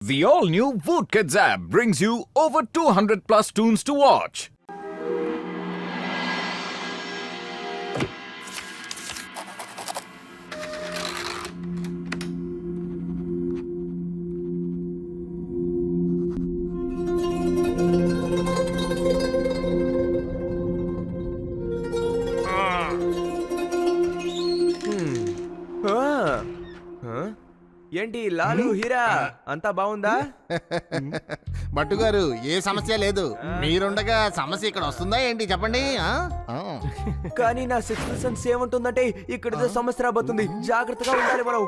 The all-new Voot Kids app brings you over 200 plus tunes to watch. ఏంటి లాలు హీరా అంతా బాగుందా? భట్టు గారు ఏ సమస్య లేదు, మీరుండగా సమస్య ఇక్కడ వస్తుందా ఏంటి చెప్పండి. కానీ నా సిక్స్త్ సెన్స్ ఏమంటుందంటే ఇక్కడ సమస్య రాబోతుంది, జాగ్రత్తగా ఉండాలి మనం.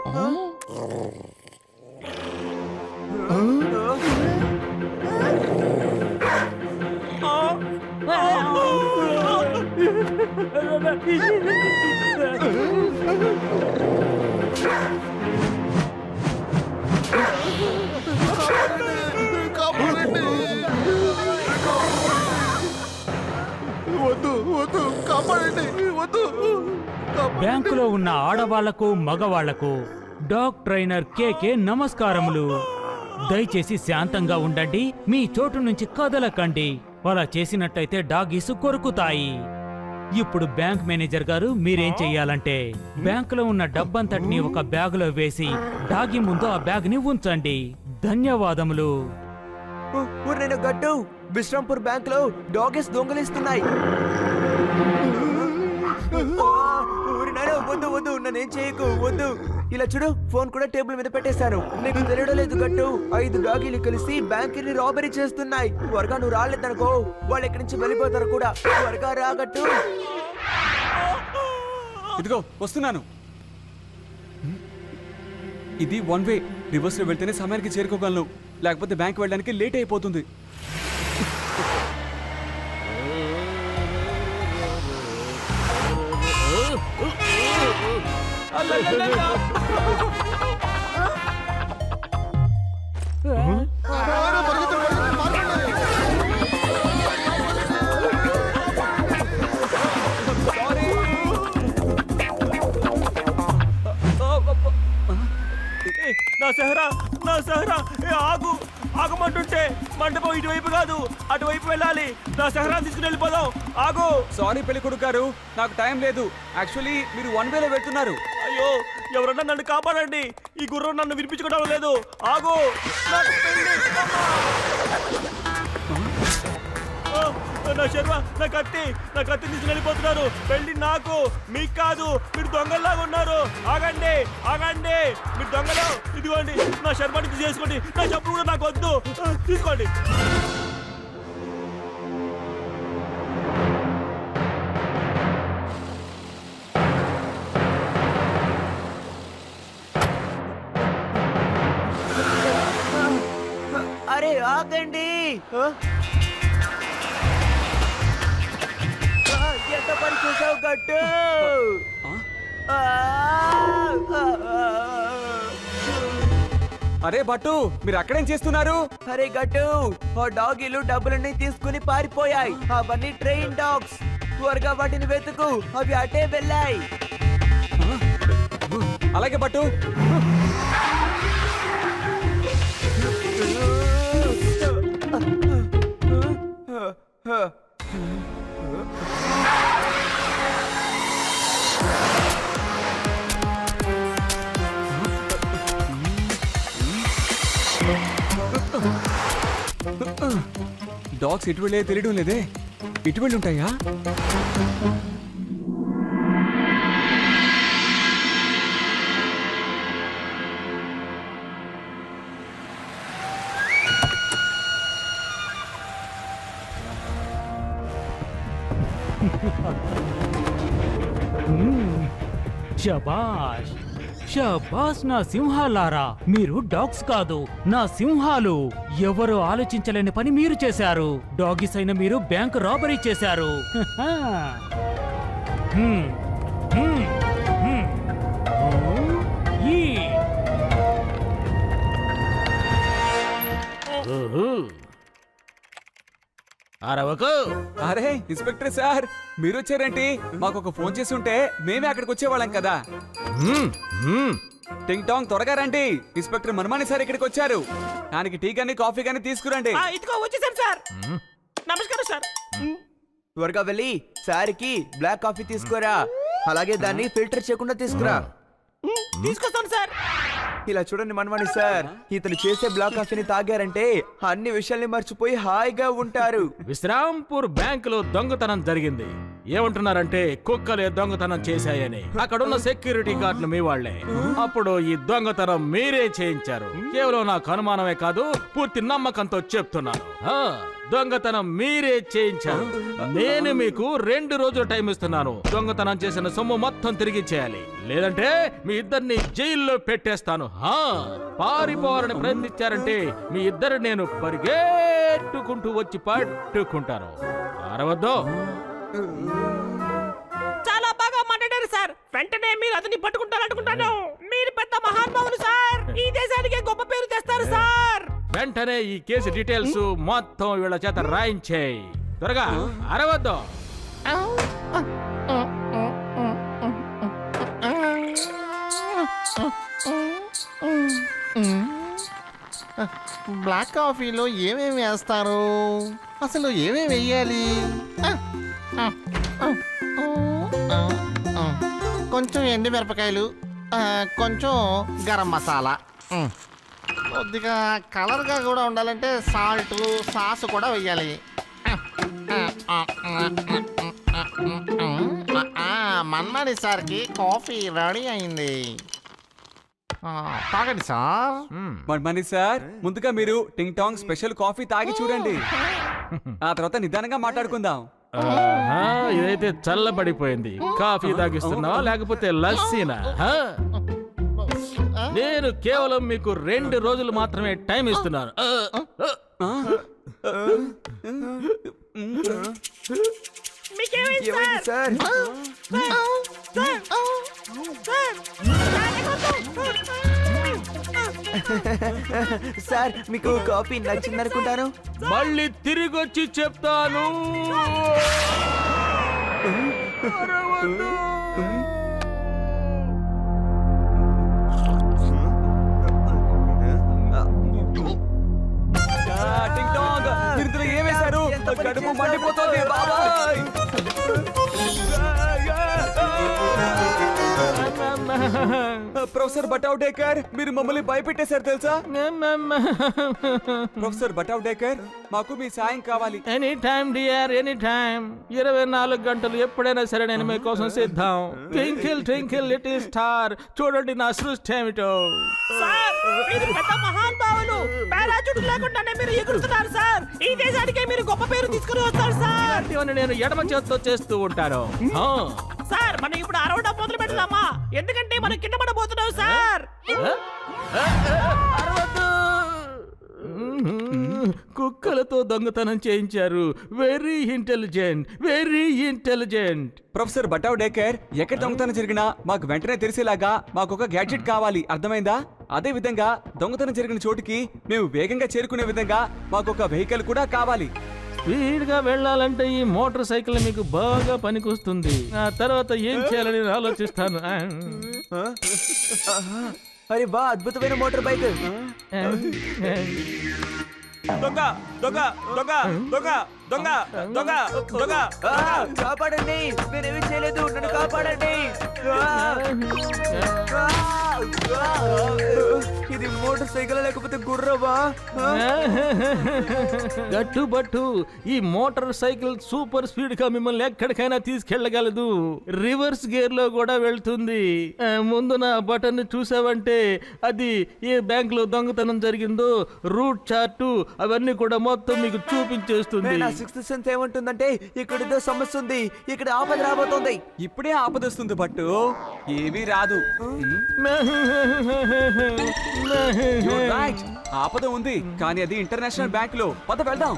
బ్యాంకులో ఉన్న ఆడవాళ్లకు మగవాళ్లకు డాగ్ ట్రైనర్ కేకే నమస్కారములు. దయచేసి శాంతంగా ఉండండి, మీ చోటు నుంచి కదలకండి. అలా చేసినట్టయితే డాగీసు కొరుకుతాయి. ఇప్పుడు బ్యాంక్ మేనేజర్ గారు మీరేం చెయ్యాలంటే బ్యాంకులో ఉన్న డబ్బంతటిని ఒక బ్యాగులో వేసి డాగి ముందు ఆ బ్యాగ్ ని ఉంచండి. ధన్యవాదములు. నేను గట్టు బిశ్రాంపూర్ బ్యాంక్ లో డాగెస్ దొంగలిస్తున్నాయి. వద్దు వద్దు, నన్నేం చేయకు, వద్దు. ఇలా చూడు, ఫోన్ కూడా టేబుల్ మీద పెట్టేశాను. నీకు తెలియడం లేదు గట్టు, 5 డాగీలు కలిసి బ్యాంక్ ని రాబరీ చేస్తున్నాయి. త్వరగా నువ్వు రాలేదనుకో వాళ్ళు ఇక్కడి నుంచి వెళ్ళిపోతారు కూడా. త్వరగా రాగట్టు. ఇదిగో వస్తున్నాను. ఇది 1 వే, రివర్స్ లో వెళ్తేనే సమయానికి చేరుకోగలను, లేకపోతే బ్యాంక్ వెళ్ళడానికి లేట్ అయిపోతుంది. నా సహరా ఆగు, ఆగమంటుంటే మండపం ఇటువైపు కాదు అటువైపు వెళ్ళాలి. నా సహరా తీసుకుని వెళ్ళిపోదాం, ఆగు. సారీ పెళ్ళికొడుకు గారు, నాకు టైం లేదు. యాక్చువల్లీ మీరు 1 వేలో వెళ్తున్నారు. అయ్యో, ఎవరన్నా నన్ను కాపాడండి, ఈ గుర్రం నన్ను వినిపించుకోవడం లేదు, ఆగు. నాకు పెళ్లి. నా శర్మ, నా కత్తి తీసుకుని వెళ్ళిపోతున్నారు. పెళ్లి నాకు, మీకు కాదు. మీరు దొంగల్లాగా ఉన్నారు. ఆగండి ఆగండి, మీరు దొంగలు. ఇదిగోండి నా శర్మని చేసుకోండి, నా చెప్పులు కూడా నాకు వద్దు, తీసుకోండి. అరే ఆగండి, ఎంత పని చేసావు గట్టు. అరే భట్టు, మీరు అక్కడేం చేస్తున్నారు? అరే గట్టు, ఆ డాగీలు డబ్బులన్నీ తీసుకుని పారిపోయాయి. అవన్నీ ట్రైన్ డాగ్స్. త్వరగా వాటిని వెతుకు, అవి అటే వెళ్ళాయి. అలాగే భట్టు. డాగ్స్ ఇటు వెళ్ళే తెలియడం లేదే, ఇటు వెళ్ళి ఉంటాయా? శబాష్ శబాష్ నా సింహాలారా, మీరు డాగ్స్ కాదు, నా సింహాలు. ఎవరు ఆలోచించలేని పని మీరు చేశారు. డాగీస్ అయిన మీరు బ్యాంక్ రాబరీ చేశారు. అరవకు. అరే ఇన్స్పెక్టర్ సార్, మీరు వచ్చారేంటి? మాకు ఒక ఫోన్ చేసి ఉంటే మేమే అక్కడికి వచ్చేవాళ్ళం కదా. టింగ్ టాంగ్ త్వరగా రండి, ఇన్స్పెక్టర్ మన్మాని సార్ ఇక్కడికి వచ్చారు. ఆయనకి టీ కానీ కాఫీ కానీ తీసుకురండి. ఇదిగో వచ్చేసాను సార్. నమస్కారం సార్. త్వరగా వెళ్ళి సార్కి బ్లాక్ కాఫీ తీసుకురా, అలాగే దాన్ని ఫిల్టర్ చేయకుండా తీసుకురా. తీసుకొస్తాను సార్. ఇలా చూడండి మన్మణి సార్, ఇతను చేసే బ్లాక్ కాఫీని తాగారంటే అన్ని విషయాల్ని మర్చిపోయి హాయిగా ఉంటారు. విశ్రాంపూర్ బ్యాంకులో దొంగతనం జరిగింది. ఏమంటున్నారంటే కుక్కలే దొంగతనం చేశాయని. అక్కడున్న సెక్యూరిటీ గార్డులు మీ వాళ్లే. అప్పుడు ఈ దొంగతనం మీరే చేయించారు. కేవలం నాకు అనుమానమే కాదు, పూర్తి నమ్మకంతో చెప్తున్నాను. దొంగతనం మీరే చేయించారు. నేను మీకు 2 రోజులు టైం ఇస్తున్నాను. దొంగతనం చేసిన సొమ్ము మొత్తం తిరిగి చేయాలి, లేదంటే మీ ఇద్దరిని జైల్లో పెట్టేస్తాను. పారిపోవాలని ప్రయత్నించారంటే మీ ఇద్దరు నేను పరిగెట్టుకుంటూ వచ్చి పట్టుకుంటాను. అరవద్దు. చాలా బాగా మాట్లాడారు సార్. వెంటనే మీరు అతన్ని పట్టుకుంటారనుకుంటాను. మీరు పెద్ద మహానుభావులు సార్. ఈ దేశానికి గొప్ప పేరు తెస్తారు సార్. వెంటనే ఈ కేసు డీటెయిల్స్ మొత్తం వీళ్ళ చేత రాయించేయి. త్వరగా అరవద్దు. బ్లాక్ కాఫీలో ఏమేమి వేస్తారు, అసలు ఏమేమి వెయ్యాలి? కొంచెం ఎండు మిరపకాయలు, కొంచెం గరం మసాలా, కొద్దిగా కలర్గా కూడా ఉండాలంటే సాల్ట్ సాస్ కూడా వెయ్యాలి. మన్మడి సార్కి కాఫీ రెడీ అయింది. తాగండి సార్. మన్మాని సార్, ముందుగా మీరు టింగ్ టాంగ్ స్పెషల్ కాఫీ తాగి చూడండి. ఆ తర్వాత నిదానంగా మాట్లాడుకుందాం. ఇదైతే చల్లబడిపోయింది. కాఫీ తాగిస్తున్నావా లేకపోతే లస్సీనా? నేను కేవలం మీకు 2 రోజులు మాత్రమే టైం ఇస్తున్నాను. మీకేమైంది ఏమైంది సార్? సార్ మీకు కాఫీ నచ్చిందనుకుంటాను. మళ్ళీ తిరిగొచ్చి చెప్తాను. అరవద్దు. టింగ్ టాంగ్, మీరు ఇందులో ఏం వేశారు? కడుపు మండిపోతుంది బాబాయ్. ప్రొఫెసర్ బటౌడేకర్, మీరు మమ్మల్ని భయపెట్టేశారు తెలుసా? ప్రొఫెసర్ బటౌడేకర్, మాకు మీ సాయం కావాలి. Any time dear, any time. 24 గంటలు ఎప్పుడైనా సరే నేను మీకోసం సిద్ధం. ట్వింకిల్ ట్వింకిల్ లిటిల్ స్టార్, చూడండి నా సృష్టి ఏమిటో. సార్, మీరు పెద్ద మహానుభావులు. పారాచూట్ లేకుండానే మీరు ఎగురుతున్నారు సార్. ఈ దేశానికే మీరు గొప్ప పేరు తీసుకుని వస్తారు సార్. ఇవన్నీ నేను ఎడమ చేత్తో చేస్తూ ఉంటాను. సార్, మనం ఇప్పుడు అరవడం మొదలు పెడదామా? ఎందుకంటే మనం కింద పడబోతున్నాం సార్. కుక్కలతో దొంగతనం చేయించారు. Very intelligent, very intelligent. Professor Batodekar, ఎక్కడ దొంగతనం జరిగినా మాకు వెంటనే తెలిసేలాగా మాకు ఒక గ్యాడ్జెట్ కావాలి, అర్థమైందా? అదే విధంగా దొంగతనం జరిగిన చోటుకి మేము వేగంగా చేరుకునే విధంగా మాకు ఒక వెహికల్ కూడా కావాలి. స్పీడ్ గా వెళ్ళాలంటే ఈ మోటార్ సైకిల్ మీకు బాగా పనికొస్తుంది. ఆ తర్వాత ఏం చేయాలని నేను ఆలోచిస్తాను. అరే బా, అద్భుతమైన మోటార్ బైక్. దొంగ దొంగ దొంగ దొంగ దొంగ దొంగ దొంగ. కాపాడండి, నేనేమీ చేయలేదు, నన్ను కాపాడండి. ఇది మోటార్ సైకిల్ లేకపోతే గుర్రవా? గట్టుబట్టు, ఈ మోటార్ సైకిల్ సూపర్ స్పీడ్ గా మిమ్మల్ని ఎక్కడికైనా తీసుకెళ్లగలదు. రివర్స్ గేర్ లో కూడా వెళ్తుంది. ముందు నా బటన్ చూసావంటే అది ఏ బ్యాంక్ లో దొంగతనం జరిగిందో, రూట్ చార్టు అవన్నీ కూడా మొత్తం మీకు చూపించేస్తుంది. నా సిక్స్త్ సెన్స్ ఏమంటుందంటే ఇక్కడ ఏదో సమస్య ఉంది, ఇక్కడ ఆపద రాబోతోంది. ఇప్పుడే ఆపదొస్తుంది బట్టు, ఏమీ రాదు. You're right. ఆపద ఉంది, కానీ అది ఇంటర్నేషనల్ బ్యాంక్ లో. పద వెళ్దాం.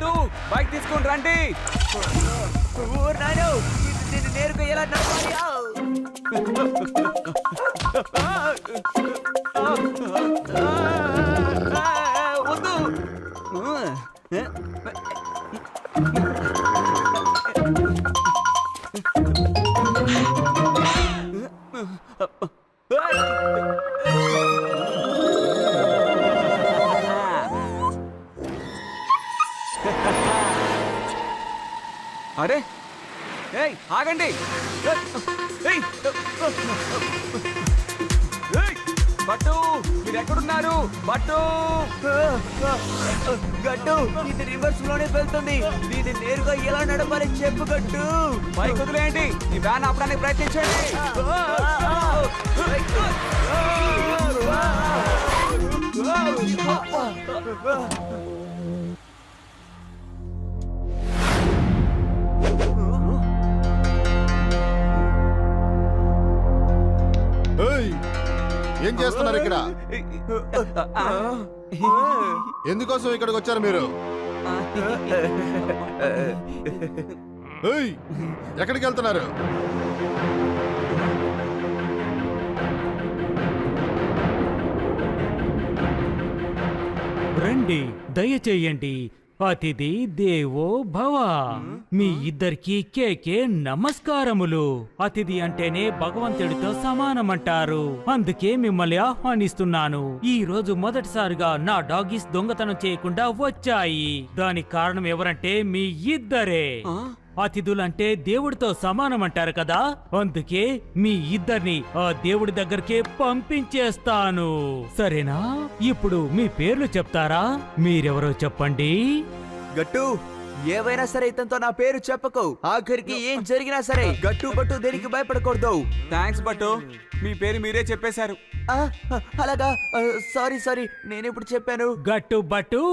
బట్టు బైక్ తీసుకొని రండి. ఓ నాయనో, నేను నేరుగా ఎలా నడపాలి? వద్దు. అరే ఏయ్ ఆగండి. ఏయ్, ఏయ్, బట్టు మీరు ఎక్కడున్నారు? బట్టు గట్టు, ఇది రివర్స్ లోనే వెళ్తుంది. దీన్ని నేరుగా ఎలా నడపాలి చెప్పు గట్టు. బైక్ వదిలేయండి. ఈ వ్యాన్ ఆపడానికి ప్రయత్నించండి. ఏయ్, ఏం చేస్తున్నారు ఇక్కడ? ఎందుకోసం ఇక్కడికి వచ్చారు మీరు? ఏయ్, ఎక్కడికి వెళ్తున్నారు? రండి, దయచేయండి. అతిథి దేవో భవ. మీ ఇద్దరికి కేకే నమస్కారములు. అతిథి అంటేనే భగవంతుడితో సమానమంటారు. అందుకే మిమ్మల్ని ఆహ్వానిస్తున్నాను. ఈ రోజు మొదటిసారిగా నా డాగీస్ దొంగతనం చేయకుండా వచ్చాయి. దానికి కారణం ఎవరంటే మీ ఇద్దరే. అతిథులంటే దేవుడితో సమానమంటారు కదా, అందుకే మీ ఇద్దరిని ఆ దేవుడి దగ్గరికే పంపించేస్తాను. సరేనా? ఇప్పుడు మీ పేర్లు చెప్తారా? మీరెవరో చెప్పండి. గట్టు, ఏవైనా సరే ఇతనితో నా పేరు చెప్పకు. ఆఖరికి ఏం జరిగినా సరే గట్టు బట్టు దేనికి భయపడకూడదు. థ్యాంక్స్ బట్టు, మీ పేరు మీరే చెప్పేశారు. అలాగా? సారీ, నేనెప్పుడు చెప్పాను? గట్టు బట్టు,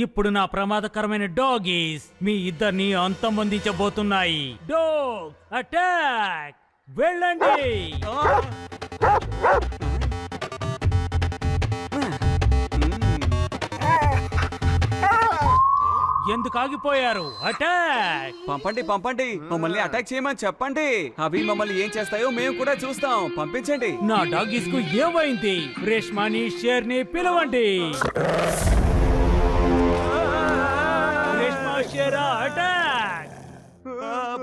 ఇప్పుడు నా ప్రమాదకరమైన డాగీస్ మీ ఇద్దరిని అంతమొందించబోతున్నాయి. Dog attack! వెళ్ళండి. ఎందుకు ఆగిపోయారు? అటాక్! పంపండి పంపండి, మమ్మల్ని అటాక్ చేయమని చెప్పండి. అవి మమ్మల్ని ఏం చేస్తాయో మేము కూడా చూస్తాం. పంపించండి. నా డాగీస్ కు ఏమైంది? రేష్మాని షేర్ని పిలవండి. రేష్మా షేరా అటాక్!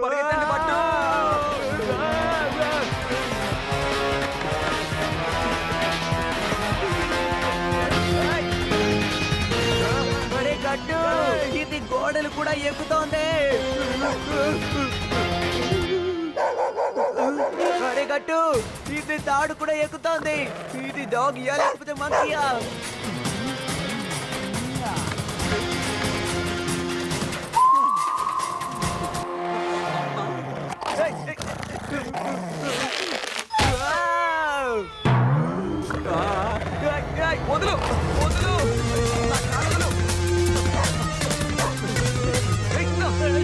పరిగెత్తండి బట్టు. అరే గట్టు, ఇది గోడలు కూడా ఎక్కుతోంది. అరే గట్టు, ఇది తాడు కూడా ఎక్కుతోంది. ఇది డాగ్ ఇయా లేకపోతే మంకీయా? వదులు వదులు.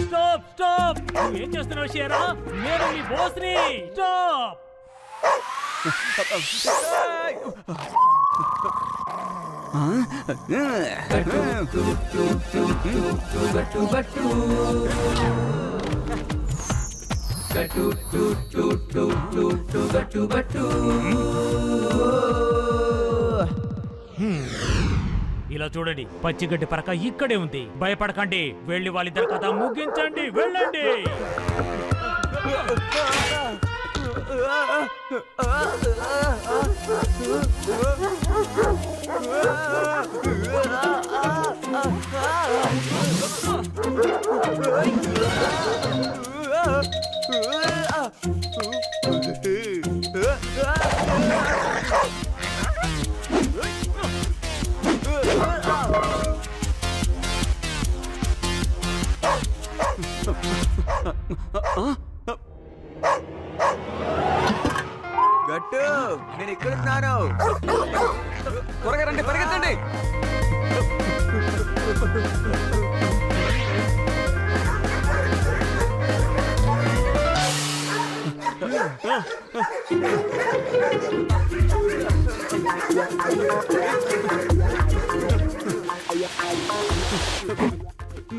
Stop stop! ఏం చేస్తున్నావు షేరా? నేను మీ బాస్ని. స్టాప్! ఇలా చూడండి, పచ్చిగడ్డి పరక ఇక్కడే ఉంది. భయపడకండి, వెళ్ళి వాళ్ళిద్దరి కథ ముగించండి. వెళ్ళండి. గట్టు, నేను ఇక్కడున్నాను. త్వరగా రండి, పరిగెత్తండి.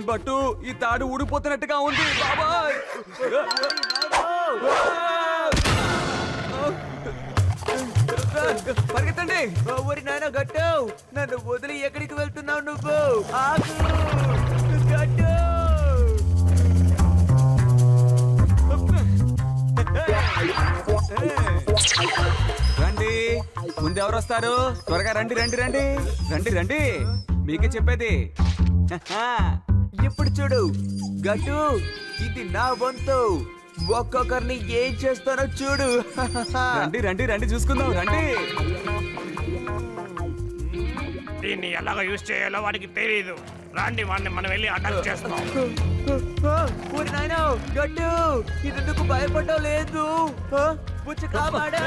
బట్టు ఈ తాడు ఊడిపోతున్నట్టుగా ఉంది బాబాయ్. పరిగెత్తండి. ఓరి నాయన గట్టు, నన్ను వదిలి ఎక్కడికి వెళ్తున్నావు నువ్వు? ఆగు గట్టు. రండి, ముందు ఎవరు వస్తారు? త్వరగా రండి రండి రండి రండి రండి, మీకే చెప్పేది. ఇప్పుడు చూడు గట్టు, ఇది నా వంతు. ఒక్కొక్కరిని ఏం చేస్తానో చూడు. రండి రండి రండి చూసుకుందాం రండి. దీన్ని ఎలాగ యూజ్ చేయాలో వాడికి తెలియదు. రాండి, వాడిని మనం వెళ్ళి అటాక్ చేస్తాం. ఊరి నాయన గట్టు, ఇదెందుకు భయపడటం లేదు? పుచ్చ కాపాడు.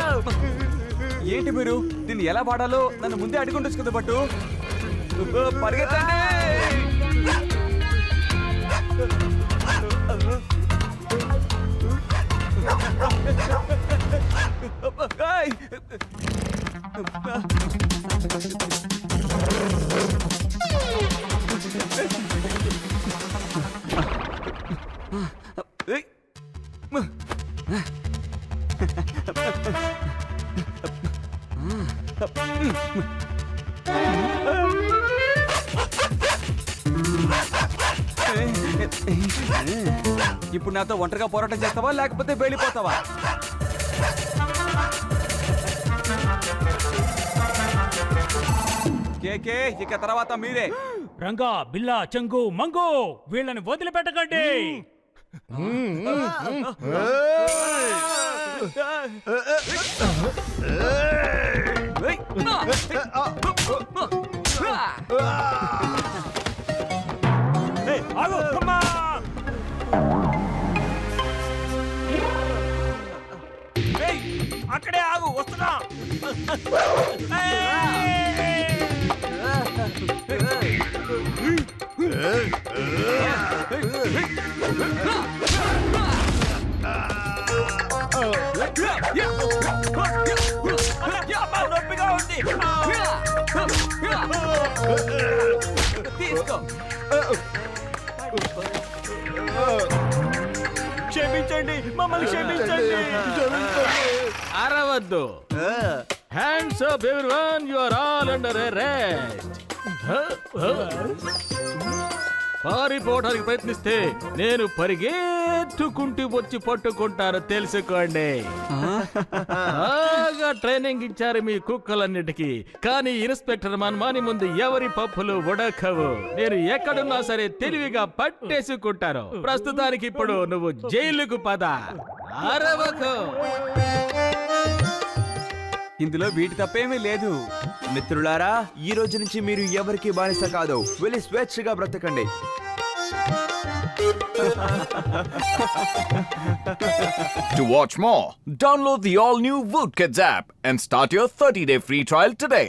ఏంటి మీరు దీన్ని ఎలా వాడాలో నన్ను ముందే అడుగుండొచ్చు కదా బట్టు. పరిగెత్తండి. ఏయ్! ఏయ్! ఇప్పుడు నాతో ఒంటరిగా పోరాటం చేస్తావా లేకపోతే వెళ్ళిపోతావా? కేకే, ఇక తర్వాత మీరే. రంగా, బిల్లా, చెంగు, మంగు, వీళ్ళని వదిలిపెట్టకండి. ఏయ్! ఆగు, అమ్మా! ఏయ్, అక్కడే ఆగు, వస్తున్నా. అమ్మా, నొప్పిగా ఉంది. తీసుకో. క్షమించండి, మమ్మల్ని క్షమించండి. అరవద్దు. Hands up everyone, you are all under arrest. పారిపోవడానికి ప్రయత్నిస్తే నేను పరిగెత్తుకుంటూ వచ్చి పట్టుకుంటాను, తెలుసుకోండి. బాగా ట్రైనింగ్ ఇచ్చారు మీ కుక్కలన్నిటికీ, కానీ ఇన్స్పెక్టర్ మన్మాని ముందు ఎవరి పప్పులు ఉడకవు. నేను ఎక్కడున్నా సరే తెలివిగా పట్టేసుకుంటాను. ప్రస్తుతానికి ఇప్పుడు నువ్వు జైలుకు పద. అరవకు. ఇందులో వీటి తప్పేమీ లేదు. మిత్రులారా, ఈ రోజు నుంచి మీరు ఎవరికి బానిస కాదు. వెళ్ళి స్వేచ్ఛగా బ్రతకండి. To watch more, download the all-new Woodkids app and start your 30-day free trial today.